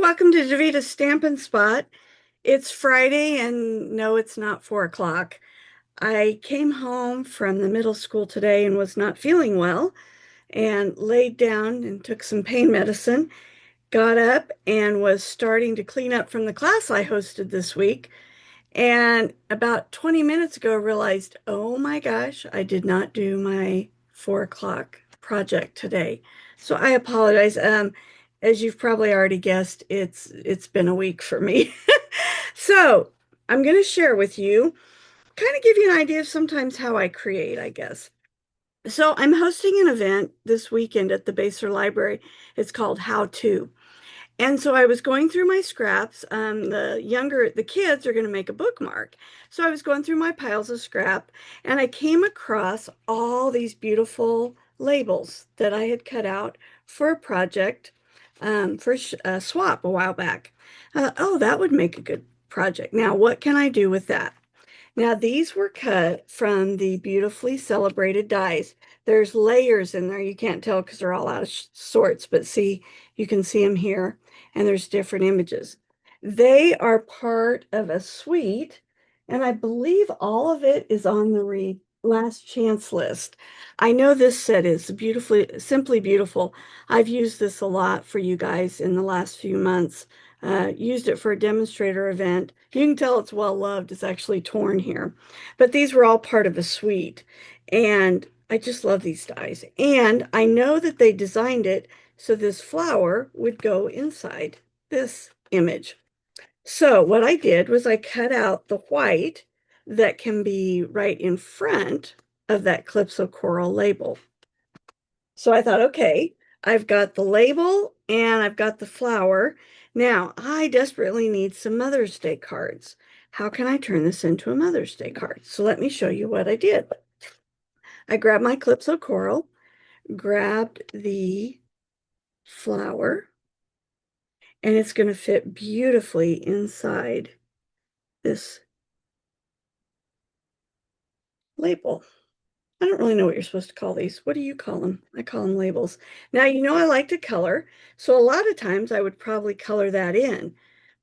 welcome to Davita's Stampin' Spot. It's Friday, and no, it's not 4 o'clock. I came home from the middle school today and was not feeling well and laid down and took some pain medicine, got up and was starting to clean up from the class I hosted this week. And about 20 minutes ago, I realized, oh my gosh, I did not do my 4 o'clock project today. So I apologize. As you've probably already guessed, it's been a week for me. So I'm going to share with you, kind of give you an idea of sometimes how I create, I guess. So I'm hosting an event this weekend at the Basler Library. It's called How To. And so I was going through my scraps. The kids are going to make a bookmark. So I was going through my piles of scrap and I came across all these beautiful labels that I had cut out for a project for a swap a while back. Oh, that would make a good project. Now, what can I do with that? Now, these were cut from the beautifully celebrated dies. There's layers in there. You can't tell because they're all out of sorts, but see, you can see them here, and there's different images. They are part of a suite, and I believe all of it is on the read last chance list. I know this set is simply beautiful. I've used this a lot for you guys in the last few months. Used it for a demonstrator event. You can tell it's well loved. It's actually torn here. But these were all part of a suite. And I just love these dies. And I know that they designed it so this flower would go inside this image. So what I did was I cut out the white that can be right in front of that Calypso Coral label. So I thought, okay, I've got the label and I've got the flower. Now I desperately need some Mother's Day cards. How can I turn this into a Mother's Day card? So let me show you what I did. I grabbed my Calypso Coral, grabbed the flower, and it's going to fit beautifully inside this label. I don't really know what you're supposed to call these. What do you call them? I call them labels. Now, you know I like to color, so a lot of times I would probably color that in,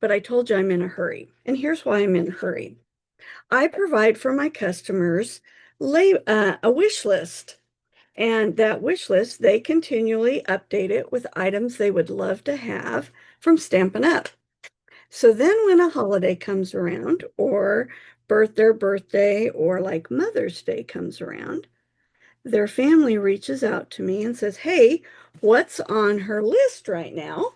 but I told you I'm in a hurry. And here's why I'm in a hurry. I provide for my customers a wish list, and that wish list, they continually update it with items they would love to have from Stampin' Up. So then when a holiday comes around, or their birthday, or like Mother's Day comes around, their family reaches out to me and says, hey, what's on her list right now?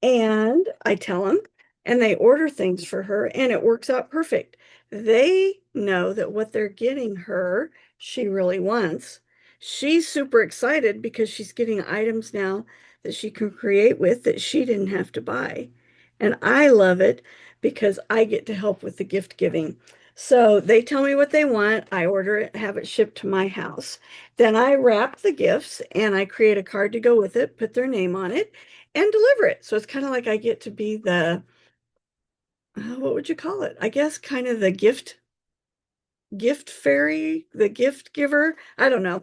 And I tell them, and they order things for her, and it works out perfect. They know that what they're getting her, she really wants. She's super excited because she's getting items now that she can create with that she didn't have to buy. And I love it because I get to help with the gift giving. So they tell me what they want. I order it, have it shipped to my house. Then I wrap the gifts and I create a card to go with it, put their name on it, and deliver it. So it's kind of like I get to be the, what would you call it? I guess kind of the gift fairy, the gift giver. I don't know.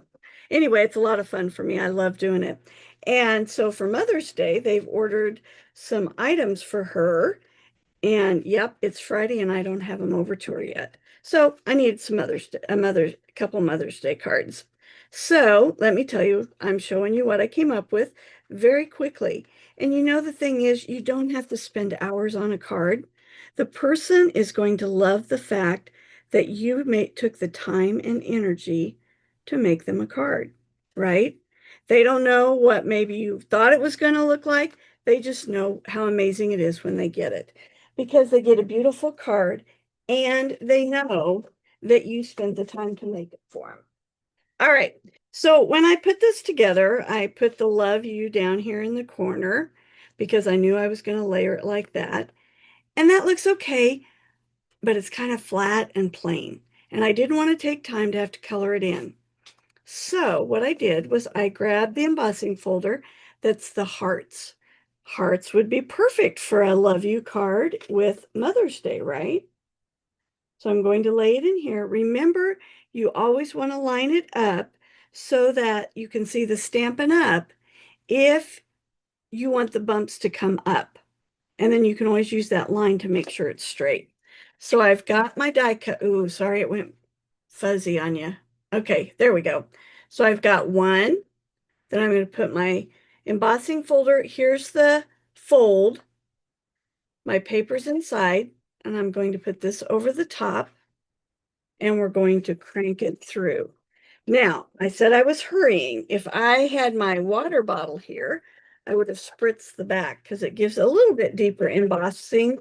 Anyway, it's a lot of fun for me. I love doing it. And so for Mother's Day, they've ordered some items for her. And yep, it's Friday and I don't have them over to her yet. So I need some couple Mother's Day cards. So let me tell you, I'm showing you what I came up with very quickly. And you know, the thing is, you don't have to spend hours on a card. The person is going to love the fact that took the time and energy to make them a card, right? They don't know what maybe you thought it was going to look like. They just know how amazing it is when they get it because they get a beautiful card and they know that you spent the time to make it for them. All right. So when I put this together, I put the love you down here in the corner because I knew I was going to layer it like that. And that looks okay, but it's kind of flat and plain. And I didn't want to take time to have to color it in. So what I did was I grabbed the embossing folder that's the hearts. Hearts would be perfect for a love you card with Mother's Day, right? So I'm going to lay it in here. Remember, you always want to line it up so that you can see the Stampin' Up if you want the bumps to come up. And then you can always use that line to make sure it's straight. So I've got my die cut. Ooh, sorry, it went fuzzy on you. Okay, there we go. So I've got one. Then I'm going to put my embossing folder. Here's the fold. My paper's inside, and I'm going to put this over the top, and we're going to crank it through. Now, I said I was hurrying. If I had my water bottle here, I would have spritzed the back because it gives a little bit deeper embossing,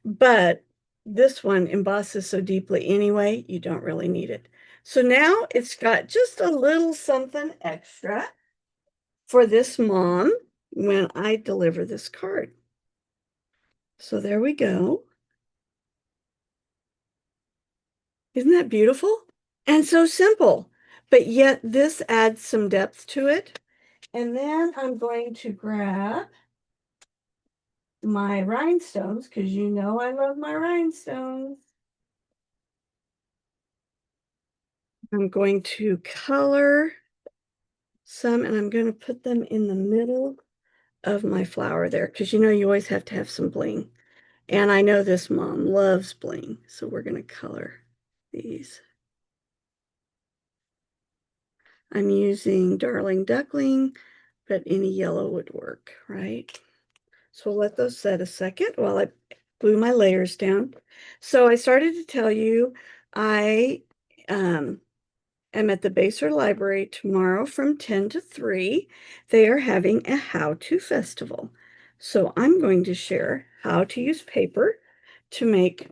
but this one embosses so deeply anyway, you don't really need it. So now it's got just a little something extra for this mom when I deliver this card. So there we go. Isn't that beautiful? And so simple, but yet this adds some depth to it. And then I'm going to grab my rhinestones because you know I love my rhinestones. I'm going to color some and I'm going to put them in the middle of my flower there because you know you always have to have some bling. And I know this mom loves bling, so we're going to color these. I'm using Darling Duckling, but any yellow would work, right? So we'll let those set a second while I glue my layers down. So I started to tell you I am at the Basehor Library tomorrow from 10 to 3. They are having a how-to festival. So I'm going to share how to use paper to make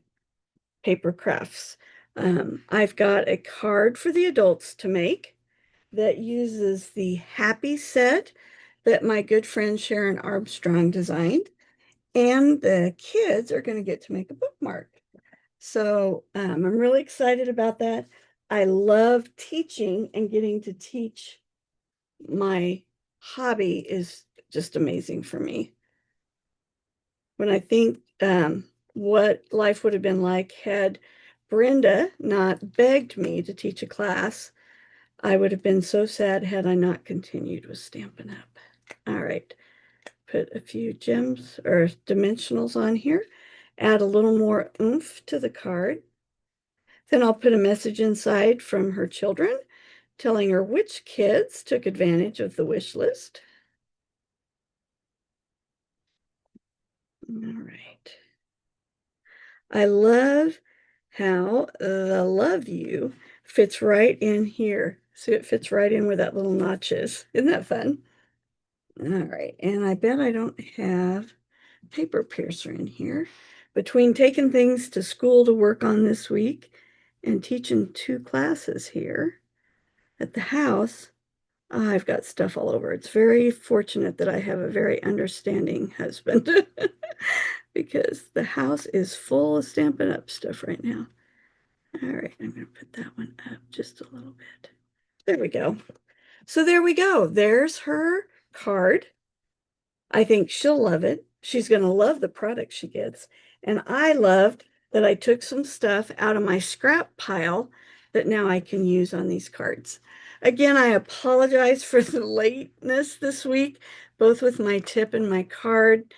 paper crafts. I've got a card for the adults to make that uses the Happy Set that my good friend Sharon Armstrong designed. And the kids are going to get to make a bookmark. So I'm really excited about that. I love teaching and getting to teach. My hobby is just amazing for me. When I think what life would have been like had Brenda not begged me to teach a class, I would have been so sad had I not continued with Stampin' Up. All right, put a few gems or dimensionals on here, add a little more oomph to the card. Then I'll put a message inside from her children telling her which kids took advantage of the wish list. All right. I love how the love you fits right in here. See, it fits right in where that little notch is. Isn't that fun? All right. And I bet I don't have paper piercer in here. Between taking things to school to work on this week and teaching 2 classes here at the house, I've got stuff all over. It's very fortunate that I have a very understanding husband because the house is full of Stampin' Up stuff right now. All right, I'm going to put that one up just a little bit. There we go. So there we go. There's her card. I think she'll love it. She's going to love the product she gets. And I loved that I took some stuff out of my scrap pile that now I can use on these cards. Again, I apologize for the lateness this week, both with my tip and my card.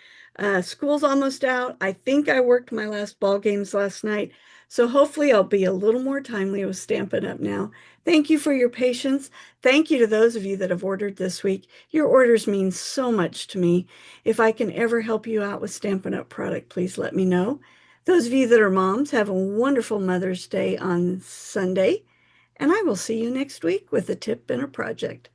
School's almost out. I think I worked my last ball games last night. So hopefully I'll be a little more timely with Stampin' Up! Now. Thank you for your patience. Thank you to those of you that have ordered this week. Your orders mean so much to me. If I can ever help you out with Stampin' Up! Product, please let me know. Those of you that are moms, have a wonderful Mother's Day on Sunday, and I will see you next week with a tip and a project.